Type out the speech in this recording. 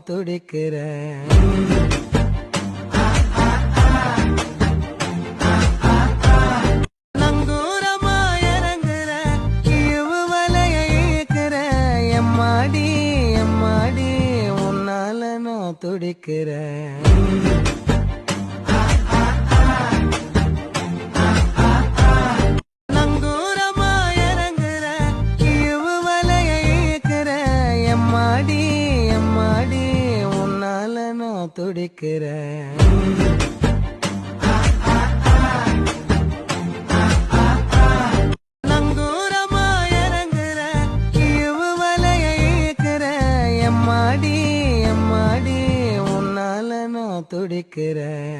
துடிக்கிறேன். நங்கூரமா இறங்குற இவு வலைய இழுக்கிற எம்மாடி எம்மாடி உன்னால நான் துடிக்கிறேன். எம்மாடி எம்மாடி உன்னால நான் துடிக்கிறேன். நங்கூரமா இறங்குற இவு வலைய இழுக்கிற எம்மாடி எம்மாடி உன்னால நான் துடிக்கிறேன்.